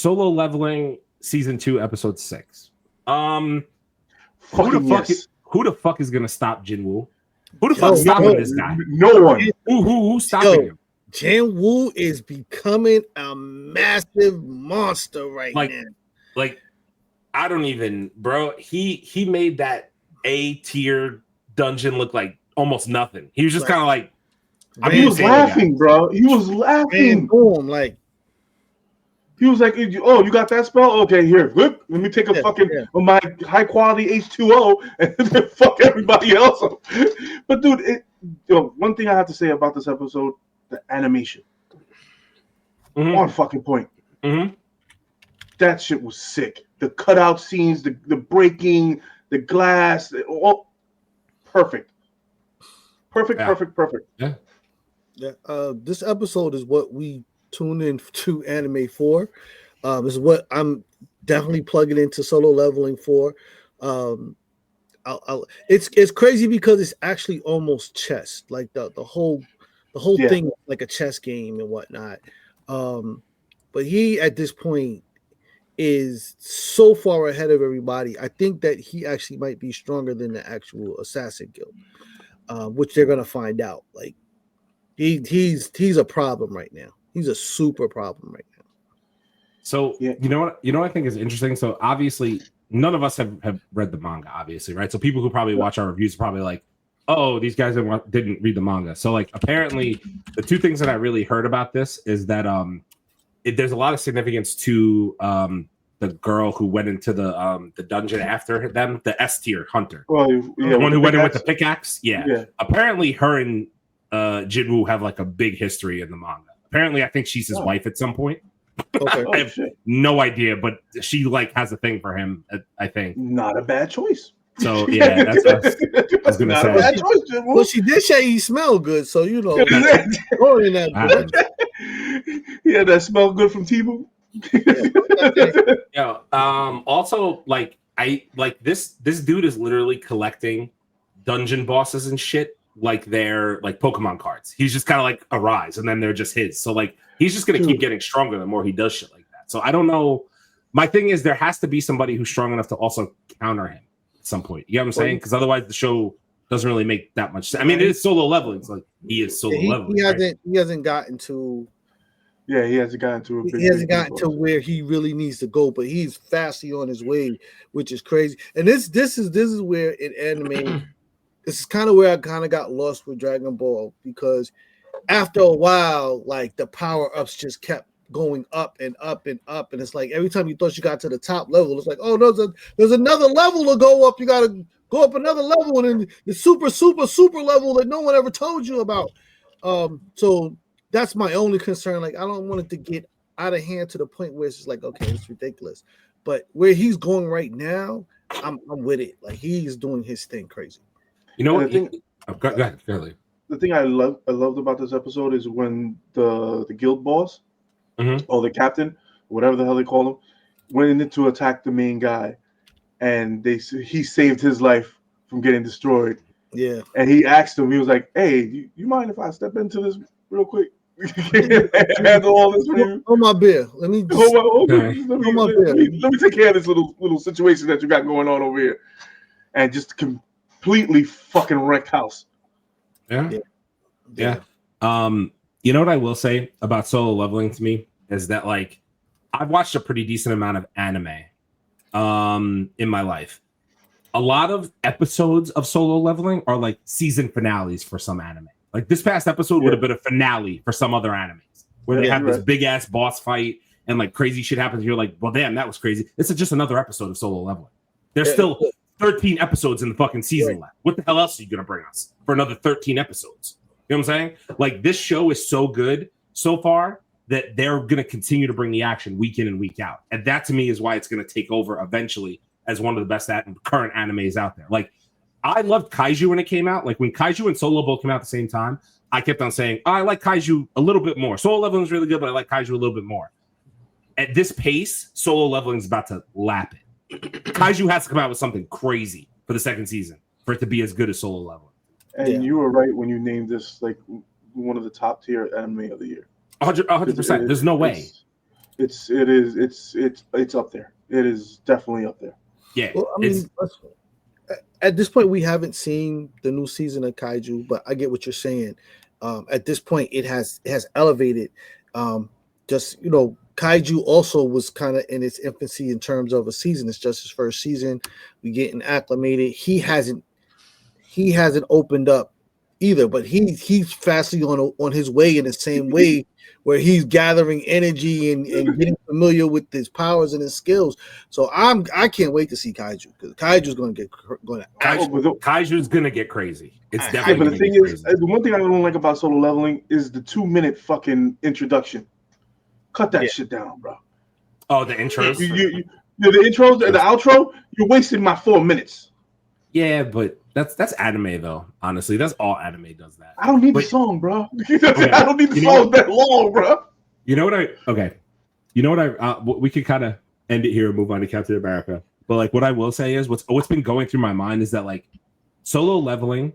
Solo Leveling season 2, episode 6. Who the fuck is gonna stop Jinwoo? Who the fuck stopping this guy? No one. Who's stopping him? Jinwoo is becoming a massive monster now. Like, I don't even, bro. He made that A tier dungeon look like almost nothing. He was just kind of like, he was laughing, bro. He was laughing. Boom, like he was like, "Oh, you got that spell? Okay, here. Look, let me take a my high quality H2O and then fuck everybody else up." But dude, one thing I have to say about this episode: the animation. On fucking point. That shit was sick. The cutout scenes, the breaking, the glass, all perfect. Perfect. Yeah. This episode is what we tune in to anime for. This is what I'm definitely plugging into Solo Leveling for. It's crazy because it's actually almost chess, like the whole thing, like a chess game and whatnot. But he at this point is so far ahead of everybody. I think that he actually might be stronger than the actual Assassin Guild, which they're gonna find out. Like he's a problem right now. He's a super problem right now. So you know what I think is interesting. So obviously none of us have read the manga, obviously, right? So people who probably watch our reviews are probably like, oh, these guys didn't read the manga. So like apparently the two things that I really heard about this is that there's a lot of significance to the girl who went into the dungeon after them, the S tier hunter. Well, the one who went in with the pickaxe. Yeah. Apparently her and Jinwoo have like a big history in the manga. Apparently I think she's his wife at some point. Okay. I have no idea, but she like has a thing for him, I think. Not a bad choice. So yeah, that's what I was gonna say. Well, she did say he smelled good, so you know. Yeah, that smelled good from Timu. Also, like this dude is literally collecting dungeon bosses and shit like they're like Pokemon cards. He's just kind of like a rise, and then they're just his. So like he's just gonna keep getting stronger the more he does shit like that. So I don't know. My thing is there has to be somebody who's strong enough to also counter him at some point. You know what I'm saying? Because otherwise the show doesn't really make that much sense. I mean, it is solo leveling. So like he is solo leveling. He hasn't gotten to. Yeah, he hasn't gotten to where he really needs to go, but he's fastly on his way, which is crazy. And this is where in anime, this is kind of where I kind of got lost with Dragon Ball, because after a while, like the power ups just kept going up and up and up, and it's like every time you thought you got to the top level, it's like, oh no, there's another level to go up. You got to go up another level, and then the super level that no one ever told you about. So that's my only concern. Like, I don't want it to get out of hand to the point where it's just like, okay, it's ridiculous. But where he's going right now, I'm with it. Like, he's doing his thing crazy. You know what? Go ahead. The thing I loved about this episode is when the guild boss or the captain, whatever the hell they call him, went in to attack the main guy, and he saved his life from getting destroyed. Yeah. And he asked him, he was like, "Hey, you mind if I step into this real quick?" Handle all this for you. Hold my beer. Let me take care of this little situation that you got going on over here, and just completely fucking wreck house. Yeah. You know what I will say about solo leveling to me is that like I've watched a pretty decent amount of anime in my life. A lot of episodes of solo leveling are like season finales for some anime. Like this past episode would have been a finale for some other animes where they have this big ass boss fight and like crazy shit happens. You're like, well, damn, that was crazy. This is just another episode of solo leveling. There's still 13 episodes in the fucking season left. What the hell else are you going to bring us for another 13 episodes? You know what I'm saying? Like this show is so good so far that they're going to continue to bring the action week in and week out. And that to me is why it's going to take over eventually as one of the best current animes out there. Like, I loved Kaiju when it came out. Like when Kaiju and Solo both came out at the same time, I kept on saying, I like Kaiju a little bit more. Solo leveling is really good, but I like Kaiju a little bit more. At this pace, solo leveling is about to lap it. Kaiju has to come out with something crazy for the second season for it to be as good as solo leveling. And you were right when you named this like one of the top tier anime of the year. 100%. There's no way. It's up there. It is definitely up there. Yeah. Well, I mean, at this point, we haven't seen the new season of Kaiju, but I get what you're saying. At this point, it has elevated. Just Kaiju also was kind of in its infancy in terms of a season. It's just his first season. We getting acclimated. He hasn't opened up either, but he's fastly on his way in the same way where he's gathering energy and getting familiar with his powers and his skills. So I can't wait to see Kaiju, because Kaiju's going to Kaiju's going to get crazy. It's definitely. But the thing is, the one thing I don't like about Solo Leveling is the 2-minute fucking introduction. Cut that shit down, bro. Oh, the intros. The intros, the outro. You're wasting my 4 minutes. Yeah, but that's anime though. Honestly, that's all anime does that. I don't need the song, bro. I don't need the song that long, bro. You know what we could kind of end it here and move on to Captain America. But like, what I will say is what's been going through my mind is that like Solo Leveling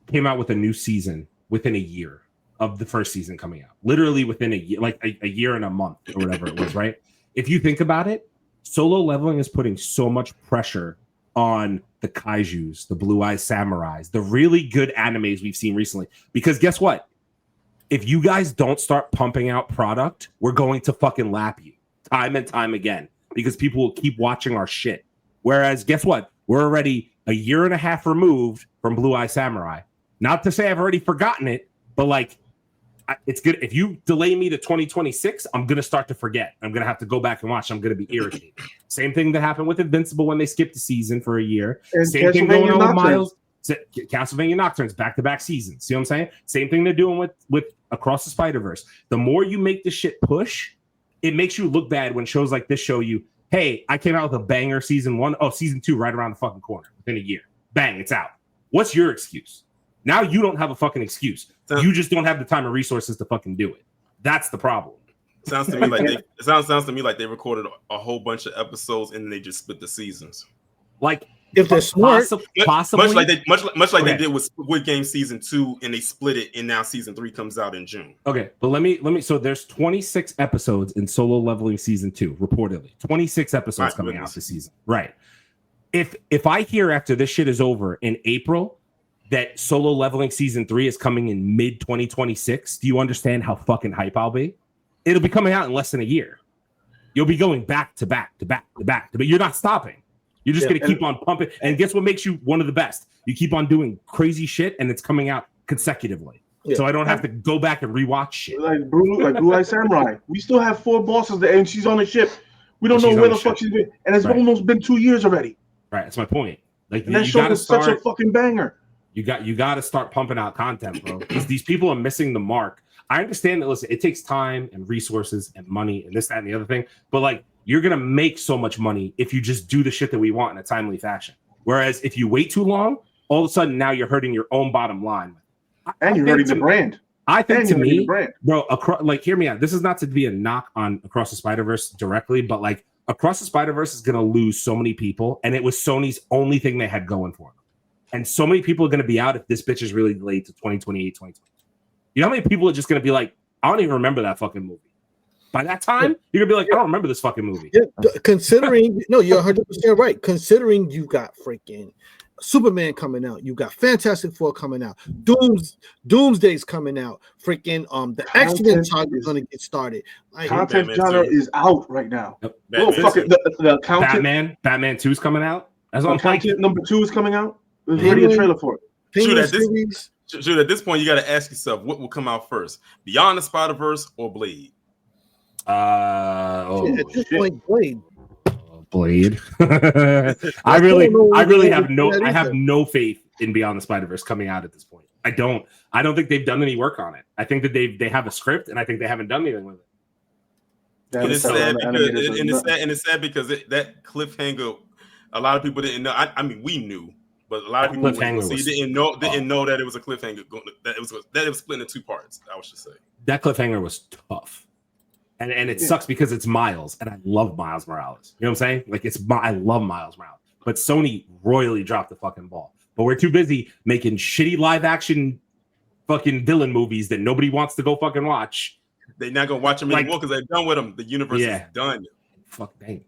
came out with a new season within a year of the first season coming out. Literally within a year, like a year and a month or whatever it was, right? If you think about it, Solo Leveling is putting so much pressure on the kaijus, the blue-eyed samurais, the really good animes we've seen recently. Because guess what? If you guys don't start pumping out product, we're going to fucking lap you time and time again, because people will keep watching our shit. Whereas guess what? We're already a year and a half removed from Blue-Eye Samurai. Not to say I've already forgotten it, but like, it's good. If you delay me to 2026, I'm going to start to forget. I'm going to have to go back and watch. I'm going to be irritated. Same thing that happened with Invincible when they skipped the season for a year. And same thing going on with Miles. Castlevania Nocturnes, back-to-back seasons. See what I'm saying? Same thing they're doing with Across the Spider-Verse. The more you make this shit push, it makes you look bad when shows like this show you, hey, I came out with a banger season 1. Oh, season 2 right around the fucking corner within a year. Bang, it's out. What's your excuse? Now you don't have a fucking excuse. You just don't have the time and resources to fucking do it. That's the problem. Sounds to me like it sounds to me like they recorded a whole bunch of episodes and they just split the seasons. Like if they're smart, possibly much like they did with Squid Game season 2, and they split it, and now season 3 comes out in June. Okay, but let me. So there's 26 episodes in Solo Leveling season 2, reportedly 26 episodes coming out this season. Right. If I hear after this shit is over in April that Solo Leveling season 3 is coming in mid 2026, do you understand how fucking hype I'll be? It'll be coming out in less than a year. You'll be going back to back to back to back, but you're not stopping. You're just going to keep on pumping. And guess what makes you one of the best? You keep on doing crazy shit, and it's coming out consecutively. Yeah. So I don't have to go back and rewatch shit. Like Blue-Eye Samurai. We still have 4 bosses there, and she's on the ship. We don't know where the fuck she's been. And it's almost been 2 years already. Right, that's my point. Like, and that show is such a fucking banger. You got to start pumping out content, bro. These people are missing the mark. I understand that, listen, it takes time and resources and money and this, that, and the other thing. But, like, you're going to make so much money if you just do the shit that we want in a timely fashion. Whereas if you wait too long, all of a sudden now you're hurting your own bottom line. And you're hurting the brand. I think to me, bro, like, hear me out. This is not to be a knock on Across the Spider-Verse directly, but, like, Across the Spider-Verse is going to lose so many people. And it was Sony's only thing they had going for them. And so many people are going to be out if this bitch is really delayed to 2028, 2020. You know how many people are just going to be like, I don't even remember that fucking movie. By that time, you're going to be like, I don't remember this fucking movie. Yeah, considering, no, you're 100% right. Considering you got freaking Superman coming out, you got Fantastic Four coming out, Doomsday's coming out, freaking the X-Men saga is going to get started. Like, content genre is out right now. Yep. The Batman 2 is coming out. That's all. Content number 2 is coming out. There's already a trailer for it. Shoot, at this point, you got to ask yourself, what will come out first? Beyond the Spider-Verse or Blade? At this point, Blade. Blade. I really have no faith in Beyond the Spider-Verse coming out at this point. I don't think they've done any work on it. I think that they have a script, and I think they haven't done anything with it. And it's sad because that cliffhanger, a lot of people didn't know. I mean, we knew. But a lot of people didn't know that it was a cliffhanger. That it was split into 2 parts. I should say that cliffhanger was tough, and it sucks because it's Miles, and I love Miles Morales. You know what I'm saying? Like I love Miles Morales, but Sony royally dropped the fucking ball. But we're too busy making shitty live action fucking villain movies that nobody wants to go fucking watch They're not gonna watch them anymore because they're done with them. The universe is done. Fuck, dang.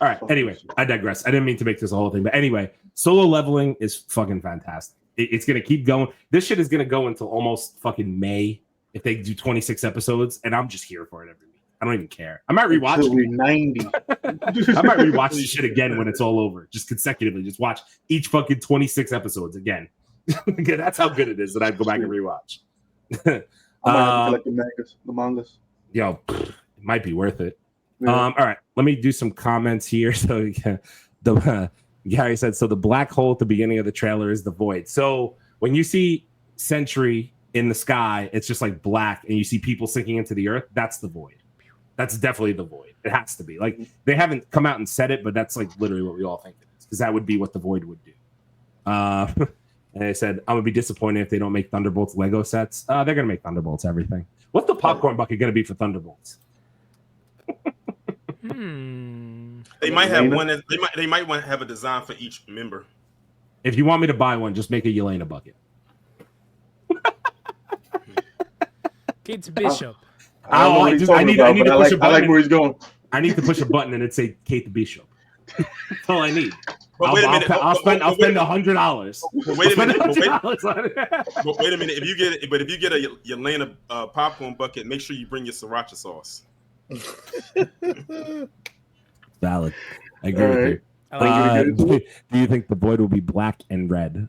All right. Anyway, I digress. I didn't mean to make this a whole thing, but anyway, Solo Leveling is fucking fantastic. It's gonna keep going. This shit is gonna go until almost fucking May if they do 26 episodes, and I'm just here for it every week. I don't even care. I might rewatch it. 90. I might rewatch this shit again when it's all over, just consecutively. Just watch each fucking 26 episodes again. That's how good it is that I'd go back and rewatch. I like the mangas. Yo, it might be worth it. Yeah. All right, let me do some comments here. So Gary said, so the black hole at the beginning of the trailer is the void. So when you see Sentry in the sky, it's just like black, and you see people sinking into the earth. That's the void. That's definitely the void. It has to be. Like, they haven't come out and said it, but that's like literally what we all think it is, because that would be what the void would do. And I said, I'm gonna be disappointed if they don't make Thunderbolts Lego sets. They're gonna make Thunderbolts everything. What's the popcorn bucket gonna be for Thunderbolts? They might have one. They might want to have a design for each member. If you want me to buy one, just make a Yelena bucket. Kate Bishop. I need to push a button. I like where he's going. I need to push a button and it say Kate the Bishop. That's all I need. But wait a minute. I'll spend $100. Wait a minute. Wait a minute. If you get a Yelena popcorn bucket, make sure you bring your sriracha sauce. Valid. I agree with you. Do you think the void will be black and red?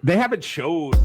They haven't showed.